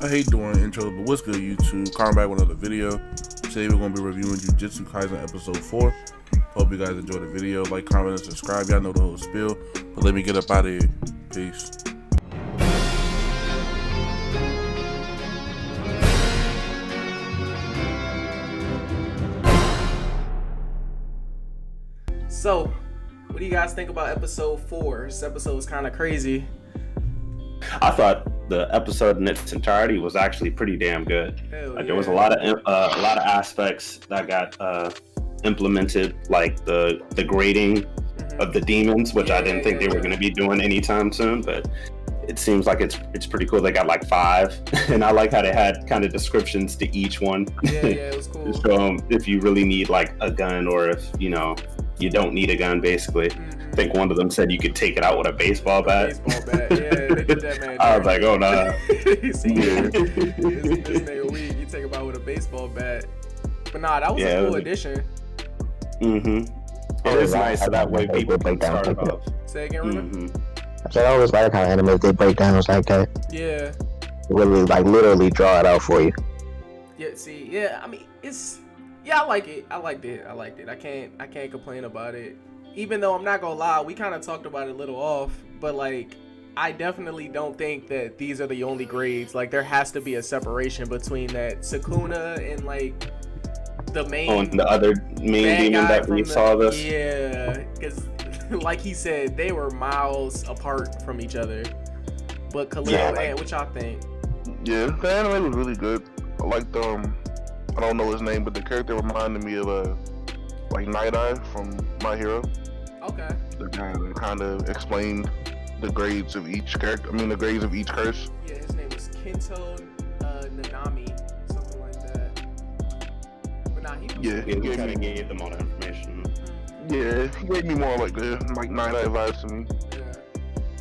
I hate doing intros, but what's good, YouTube? Coming back with another video. Today we're going to be reviewing Jujutsu Kaisen episode 4. Hope you guys enjoy the video. Like, comment, and subscribe. Y'all know the whole spiel. But let me get up out of here. Peace. So, what do you guys think about episode 4? This episode was kind of crazy. I thought the episode in its entirety was actually pretty damn good. There was a lot of aspects that got implemented, like the grading of the demons, which I didn't think they were going to be doing anytime soon, but it seems like it's pretty cool. They got like 5, and I like how they had kind of descriptions to each one. Yeah, it was cool. So if you really need like a gun, or if you don't need a gun, basically. I think one of them said you could take it out with a baseball bat. Yeah, they did that, man. I was like, oh no. This nigga weak. You take him out with a baseball bat. But nah, that was a cool addition. Mm-hmm. It is nice so that way people can start off. Say again, Ruben? I said I always like how animes they break down like that. Yeah. Really, like literally draw it out for you. Yeah. See. Yeah. I mean, I like it. I liked it. I can't complain about it. Even though I'm not gonna lie, we kind of talked about it a little off, but like, I definitely don't think that these are the only grades. Like, there has to be a separation between that Sukuna and like the main. Oh, and the other main demon that we saw this. Yeah, because like he said, they were miles apart from each other. But Khalil, what y'all think? Yeah, the anime was really good. I liked I don't know his name, but the character reminded me of like Night Eye from My Hero. Okay. The guy that kind of explained the grades of each character. I mean, the grades of each curse. Yeah, his name was Kento Nanami, something like that. But nah, he gave them all the information. Yeah, he gave me more like Night Eye vibes to me. Yeah.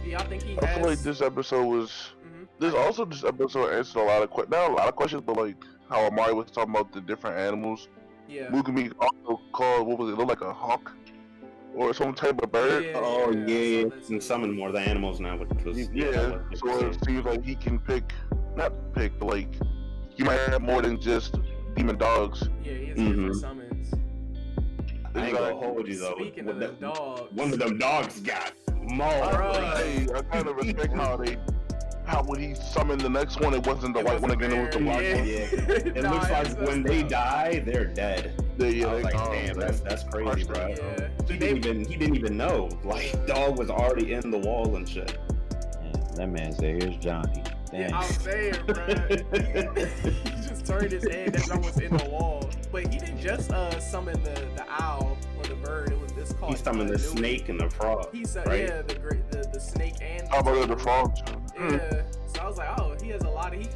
Do y'all think he has? I feel like this episode was. This episode answered a lot of not a lot of questions, but like how Amari was talking about the different animals. Yeah. Mugami also called, what was it? Looked like a hawk or some type of bird. Yeah. And summon more of the animals now, which was So it seems like he can not pick, but like he might have more than just demon dogs. Yeah, he has different summons. I ain't gonna hold you though. Speaking of them dogs, one of them dogs got mauled. I kind of respect how when he summoned the next one, it wasn't the white one again, it was the black one. Yeah. It looks like when they die, they're dead. I was like, damn, that's crazy, bro. Yeah. He didn't even know. Like, dog was already in the wall and shit. Man, that man said, "Here's Johnny." Damn. Yeah, I'm saying, bro. He just turned his head. That dog was in the wall. But he didn't just summon the owl or the bird. It's called. He summoned the snake and the frog. He said, right? Yeah, the snake and. How about the frog? Yeah. So I was like, oh, he has a lot of heat.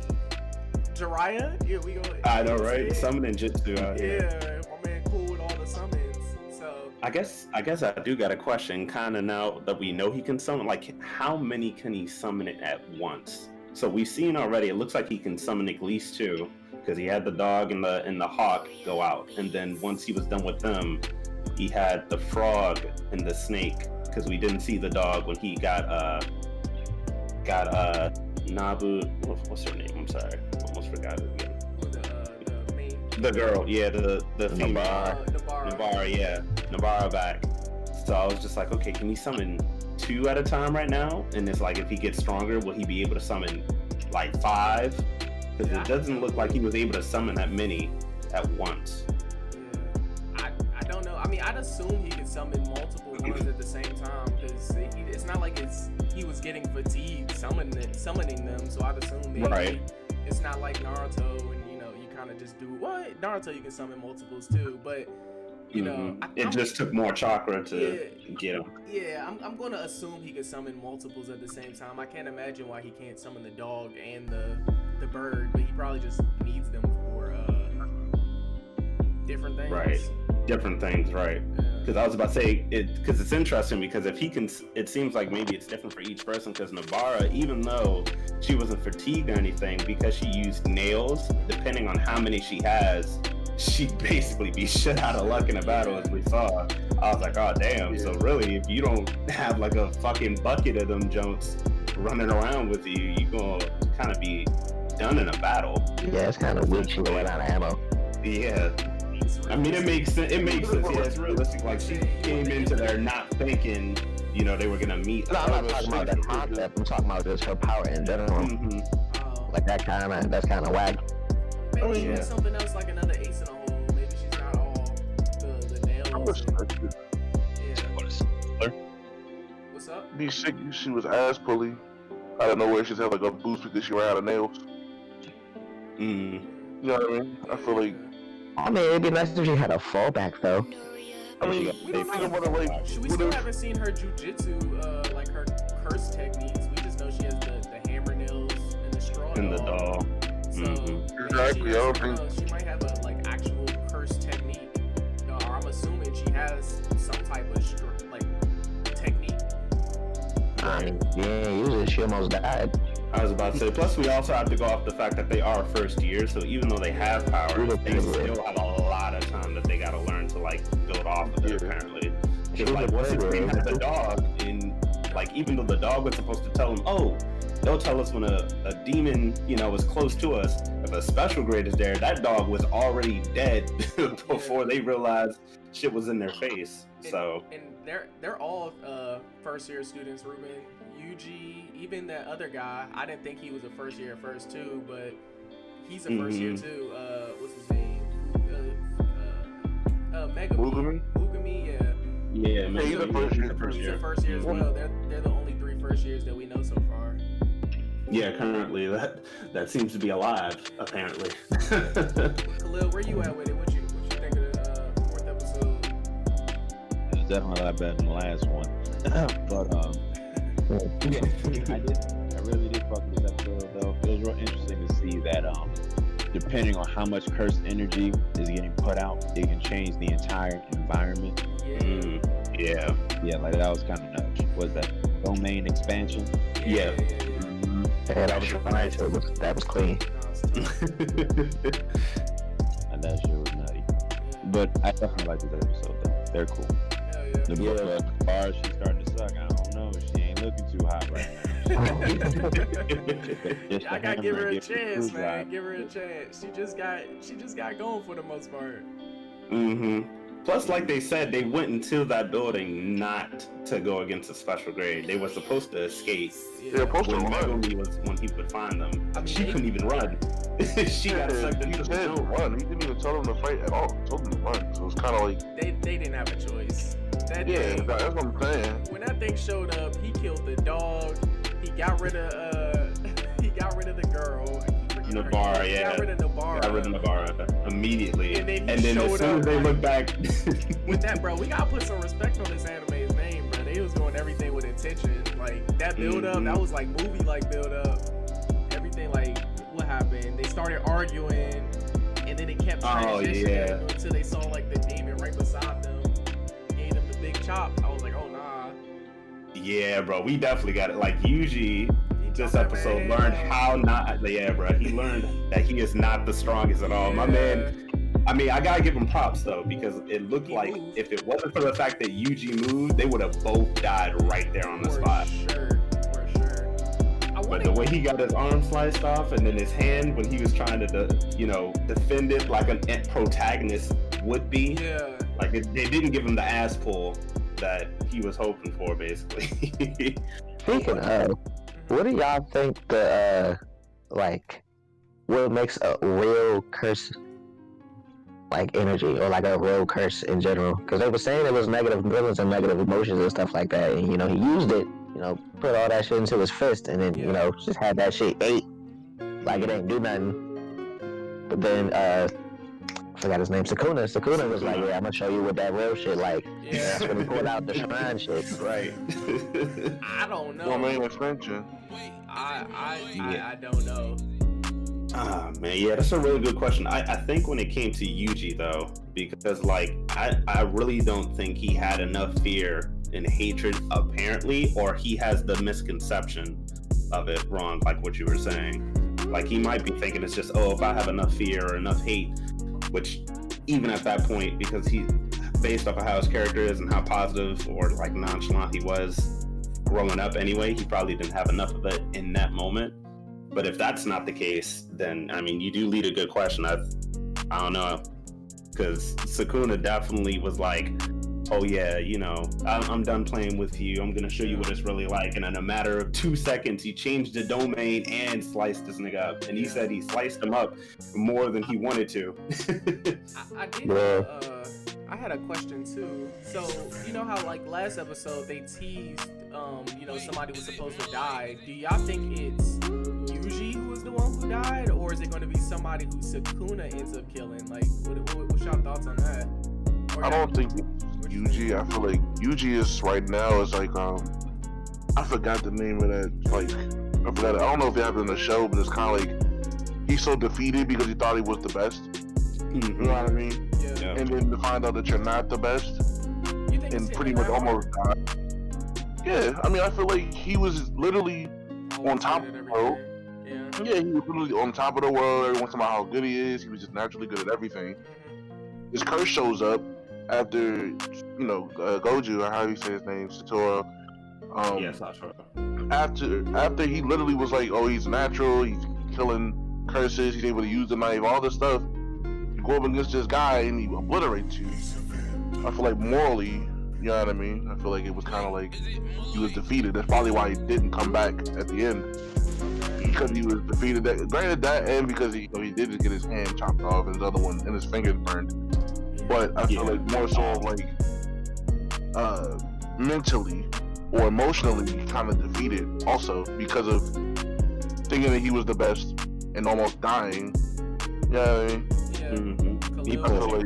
Jiraiya? Yeah, we go. I know, right? Summoning jutsu out here. Yeah, my man cool with all the summons. So I guess I do got a question, kind of now that we know he can summon. Like, how many can he summon it at once? So we've seen already. It looks like he can summon at least 2, because he had the dog and the hawk go out, and then once he was done with them, he had the frog and the snake. Because we didn't see the dog when he got Nabu. What's her name? I'm sorry, almost forgot it again. The girl, yeah, the female. Nabara, yeah, Nabara back. So I was just like, okay, can he summon 2 at a time right now? And it's like, if he gets stronger, will he be able to summon like 5? Because it doesn't look like he was able to summon that many at once. Yeah, I don't know. I mean, I'd assume he could summon multiple ones at the same time, because it's not like he was getting fatigued summoning them. So I'd assume maybe it's not like Naruto, and you kind of just do what Naruto. You can summon multiples too, but it just took more chakra to get him. Yeah, I'm gonna assume he could summon multiples at the same time. I can't imagine why he can't summon the dog and the bird, but he probably just needs them for different things. Right. Different things, right? Because I was about to say because it's interesting, because if he can, it seems like maybe it's different for each person. Because Nabara, even though she wasn't fatigued or anything, because she used nails, depending on how many she has, she'd basically be shit out of luck in a battle, as we saw. I was like, oh damn. So really, if you don't have like a fucking bucket of them junks running around with you, you're gonna kind of be done in a battle. Yeah, it's kind of weak. She ran out of ammo. Yeah. I mean, it makes sense. It makes sense. Yeah, it's realistic. Like, she came into there not thinking, you know, they were gonna meet. No, I'm not talking about that concept. I'm talking about just her power in general. Mm-hmm. Like that's kind of whack. Maybe she was something else, like another ace in the hole. Maybe she's not all the nails. What's up? Be sick. She was ass pulley. I don't know where she's had like a boost because she ran out of nails. You know what I mean? I feel like. I mean, it'd be nice if she had a fallback though. I mean, we don't know. We still haven't seen her jujutsu, like her curse techniques. We just know she has the hammer nails and the straw And the doll. So Exactly. she might have a like actual curse technique. Or I'm assuming she has some type of technique. I mean, yeah, usually she almost died. I was about to say, plus we also have to go off the fact that they are first year, so even though they have power, they still have a lot of time that they gotta learn to like build off of it, apparently. Because like, what's his name had the dog, and like, even though the dog was supposed to tell him, oh, they'll tell us when a demon, you know, is close to us. If a special grade is there, that dog was already dead before they realized shit was in their face. So and they're all first year students, Ruben. Yuji, even that other guy, I didn't think he was a first year at first too, but he's a first year too. What's his name? Mugami, yeah. Yeah, he's a first year as well. They're the only 3 first years that we know so far. Yeah, currently that seems to be alive, apparently. Khalil, where you at with it? What you think of the 4th episode? It was definitely a lot better than the last one. But I really did fuck with this episode though. It was real interesting to see that depending on how much cursed energy is getting put out, it can change the entire environment. Yeah. Yeah, like that was kind of nuts. Was that domain expansion? Yeah. Yeah, that was nice. That was clean. And that shit was nutty. But I definitely like this episode though. They're cool. The bar, she's starting to suck. I don't know. She ain't looking too hot right now. I gotta give her a chance, man. Give her a chance. She just got going for the most part. Plus, like they said, they went into that building not to go against a special grade. They were supposed to escape. They're supposed to run. When he would find them. I mean, she couldn't even run. She got sucked into the zone. Run. He didn't even tell them to fight at all. He told them to run. So it's kind of like they didn't have a choice. That's what I'm saying. When that thing showed up, he killed the dog. He got rid of the girl. Nabara, yeah. Got rid of Nabara immediately. And then as soon as they look back with that, bro, we gotta put some respect on this anime's name, bro. They was doing everything with intention. Like that build up, that was like movie like build up. Everything like what happened? They started arguing, and then it kept transitioning until they saw like the demon right beside them. Gave them the big chop. I was like, oh nah. Yeah, bro, we definitely got it. Like Yuji, this episode learned how not. Yeah, bro, he learned that he is not the strongest at all. My man. I mean, I gotta give him props though, because it looked like if it wasn't for the fact that Yuji moved, they would have both died right there on the spot. For sure. But the way he got his arm sliced off, and then his hand when he was trying to, defend it like an protagonist would be. Yeah. Like they didn't give him the ass pull that he was hoping for, basically. Speaking of, what do y'all think what makes a real curse like energy, or like a real curse in general? Because they were saying it was negative feelings and negative emotions and stuff like that, and he used it, put all that shit into his fist, and then just had that shit ate like it ain't do nothing. But then I forgot his name, Sukuna was like, yeah, I'm gonna show you what that real shit like. Yeah. That's when he pulled out the shrine shit. Right. I don't know. Well, main expansion. I don't know. Ah, man, yeah, that's a really good question. I think when it came to Yuji, though, because, I really don't think he had enough fear and hatred, apparently, or he has the misconception of it wrong, like what you were saying. Like, he might be thinking it's just, if I have enough fear or enough hate, which, even at that point, because he, based off of how his character is and how positive or, nonchalant he was growing up anyway, he probably didn't have enough of it in that moment. But if that's not the case, then I mean, you do lead a good question. I don't know, because Sukuna definitely was like, oh yeah, you know, I'm done playing with you. I'm gonna show you what it's really like. And in a matter of 2 seconds, he changed the domain and sliced this nigga up. And he said he sliced him up more than he wanted to. I had a question too. So you know how like last episode they teased, you know, somebody was supposed to die. Do y'all think it's Yuji who was the one who died, or is it going to be somebody who Sukuna ends up killing? Like, what's your thoughts on that? I don't think it's Yuji. I feel like Yuji is right now is like I forgot the name of that. Like I forgot. I don't know if it happened in the show, but it's kind of like he's so defeated because he thought he was the best. You know what I mean? Yeah. And then to find out that you're not the best, You think and pretty much almost died. Yeah, I mean, I feel like he was literally on top of the world. Yeah, he was literally on top of the world. Everyone's talking about how good he is. He was just naturally good at everything. His curse shows up after, you know, Gojo, or how you say his name, Satoru. Satoru. After he literally was like, oh, he's natural. He's killing curses. He's able to use the knife. All this stuff. You go up against this guy and he obliterates you. I feel like morally, you know what I mean? I feel like it was kind of like he was defeated. That's probably why he didn't come back at the end, because he was defeated. Granted, that end because he did just get his hand chopped off and his other one and his fingers burned. But I feel like more so like mentally or emotionally kind of defeated also because of thinking that he was the best and almost dying. You know what I mean? Yeah. Khalil, what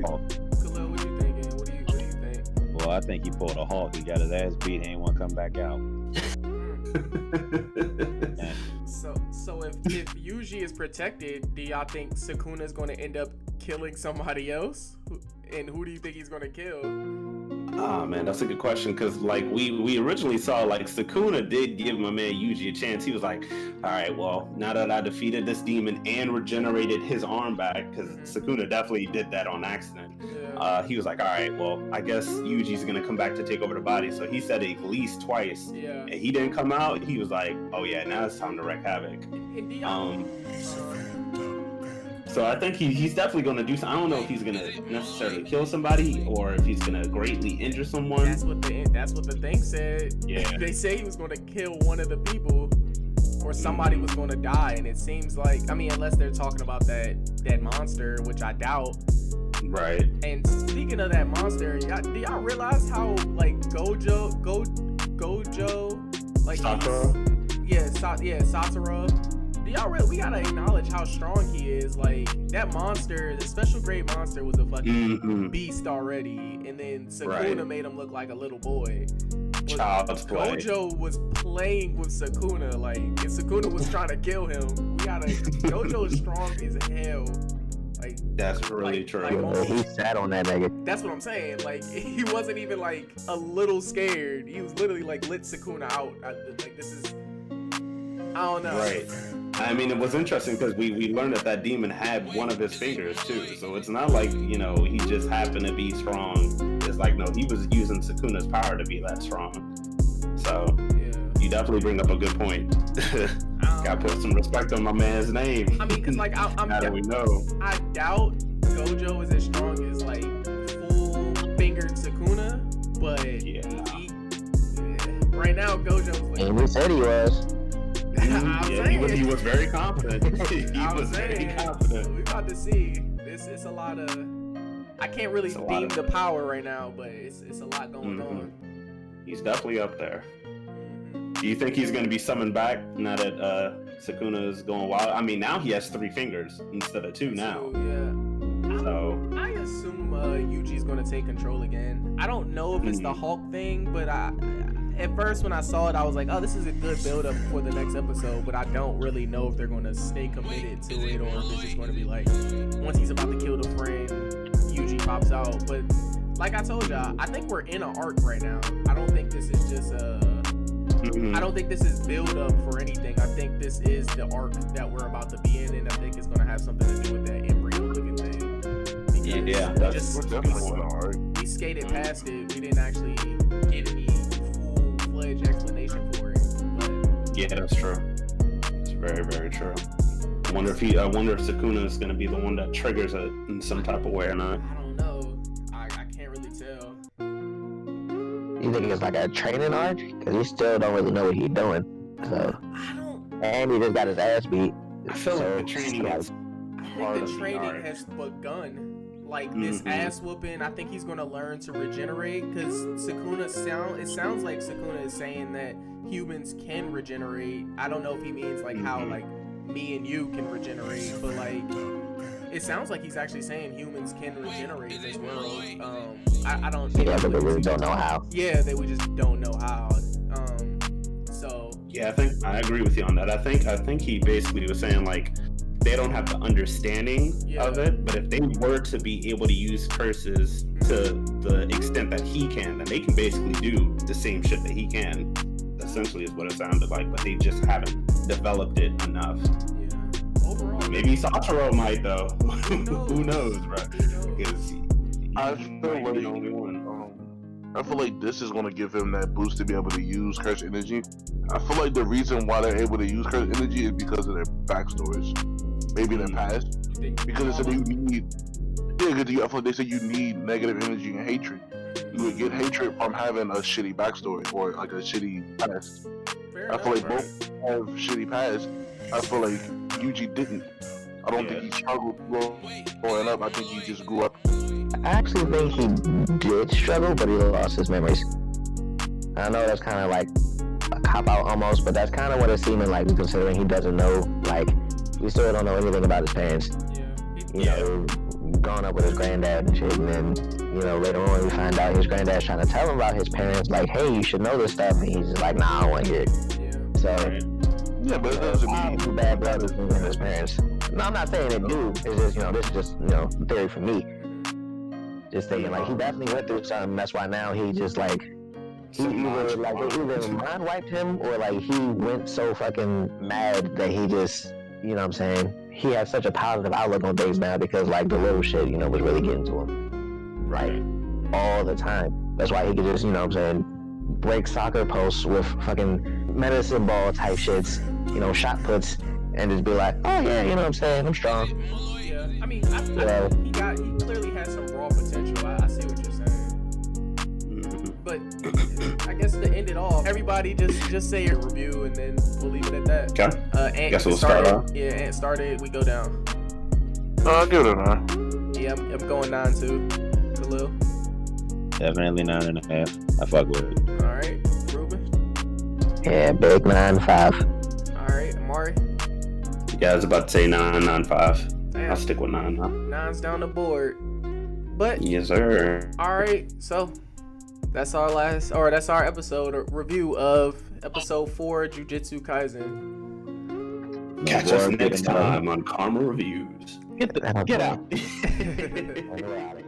you thinking? What do you think? Well, I think he pulled a Hulk. He got his ass beat. He ain't want to come back out. So if Yuji is protected, do y'all think Sukuna's going to end up killing somebody else? And who do you think he's going to kill? Oh man, that's a good question, because like we originally saw like Sukuna did give my man Yuji a chance. He was like, all right, well, now that I defeated this demon and regenerated his arm back, because Sukuna definitely did that on accident. He was like, all right, well, I guess Yuji's gonna come back to take over the body. So he said it at least twice. Yeah. And he didn't come out. He was like, oh yeah, now it's time to wreak havoc. So I think he's definitely going to do something. I don't know if he's going to necessarily kill somebody or if he's going to greatly injure someone. That's what the thing said. Yeah. They say he was going to kill one of the people or somebody was going to die. And it seems like, I mean, unless they're talking about that monster, which I doubt. Right. And speaking of that monster, do y'all realize how like Gojo, like Sakura? Satoru. We gotta acknowledge how strong he is. Like that monster, the special grade monster, was a fucking beast already, and then Sukuna made him look like a little boy. Child's play. Gojo was playing with Sukuna, like, and Sukuna was trying to kill him. Gojo is strong as hell. Like that's really true. Like, he sat on that nigga. That's what I'm saying. Like he wasn't even like a little scared. He was literally like lit Sukuna out. Like this is, I don't know. Right. I mean, it was interesting because we learned that demon had one of his fingers too. So it's not like, you know, he just happened to be strong. It's like, no, he was using Sukuna's power to be that strong. So you definitely bring up a good point. Gotta put some respect on my man's name. I mean, because like how do we know? I doubt Gojo is as strong as like full fingered Sukuna, but right now Gojo was like, and we said he was. He was very confident. Very confident. We about to see. It's a lot of. I can't really deem the power right now, but it's a lot going on. He's definitely up there. Do you think he's going to be summoned back now that Sukuna is going wild? I mean, now he has 3 fingers instead of 2 now. So I assume Yuji's going to take control again. I don't know if it's the Hulk thing, but at first when I saw it, I was like, oh, this is a good build-up for the next episode, but I don't really know if they're going to stay committed to it or if it's just going to be like, once he's about to kill the friend, Yuji pops out. But like I told y'all, I think we're in an arc right now. I don't think this is just I don't think this is build-up for anything. I think this is the arc that we're about to be in, and I think it's going to have something to do with that embryo-looking thing. Because we skated past it. We didn't actually get any full-fledged explanation for it. But yeah, that's true. very, very true. I wonder if Sukuna is going to be the one that triggers it in some type of way or not. I don't know. I can't really tell. You think it's like a training arc? Because he still don't really know what he's doing. So, I don't. and he just got his ass beat. I feel like the training is I think the training has begun. Like this ass whooping, I think he's gonna learn to regenerate because it sounds like Sukuna is saying that humans can regenerate. I don't know if he means like how like me and you can regenerate, but like it sounds like he's actually saying humans can regenerate this world. I don't. Yeah, but they really don't know how. Yeah, we just don't know how. So. Yeah, I agree with you on that. I think he basically was saying like they don't have the understanding of it, but if they were to be able to use curses to the extent that he can, then they can basically do the same shit that he can. Essentially, is what it sounded like, but they just haven't developed it enough. Yeah. Overall, maybe Satoru might though. Who knows, bro? Because I feel like the only one. I feel like this is going to give him that boost to be able to use curse energy. I feel like the reason why they're able to use curse energy is because of their backstories, maybe their past. Because they said you need, I feel like they said you need negative energy and hatred. You would get hatred from having a shitty backstory or like a shitty past. I feel like both have shitty past. I feel like Yuji didn't. I don't think he struggled growing up. I think he just grew up. I actually think he did struggle, but he lost his memories. I know that's kind of like a cop-out almost, but that's kind of what it's seeming like, considering he doesn't know, like, we still don't know anything about his parents. You know, growing up with his granddad and shit, and then, you know, later on we find out his granddad's trying to tell him about his parents, like, hey, you should know this stuff, and he's just like, nah, I don't want to hear it. So, yeah, but it doesn't mean bad brothers than his parents. No, I'm not saying it do. It's just, you know, this is just, you know, theory for me. Just thinking, like, he definitely went through something. That's why now he just, like, he either mind wiped him or, like, he went so fucking mad that he just, you know what I'm saying? He has such a positive outlook on things now because, like, the little shit, you know, was really getting to him. Like, all the time. That's why he could just, you know what I'm saying, break soccer posts with fucking medicine ball type shits, you know, shot puts, and just be like, oh, yeah, you know what I'm saying? I'm strong. Yeah, I mean, he clearly has some raw potential. I see what you're saying. But I guess to end it off, everybody just say your review and then we'll leave it at that. Okay. Guess we'll start off. Yeah, Ant started. We go down. I'll give it a 9. Yeah, I'm going 9 too. Khalil. Definitely 9.5. I fuck with it. All right, Ruben. Yeah, big 9.5. All right, Amari. Yeah, I was about to say 9.5. Damn. I'll stick with 9 now. 9's down the board. But yes, sir. All right, so that's our episode review of episode 4, Jujutsu Kaisen. Catch us next time on Karma Reviews. Get out. We're out of here.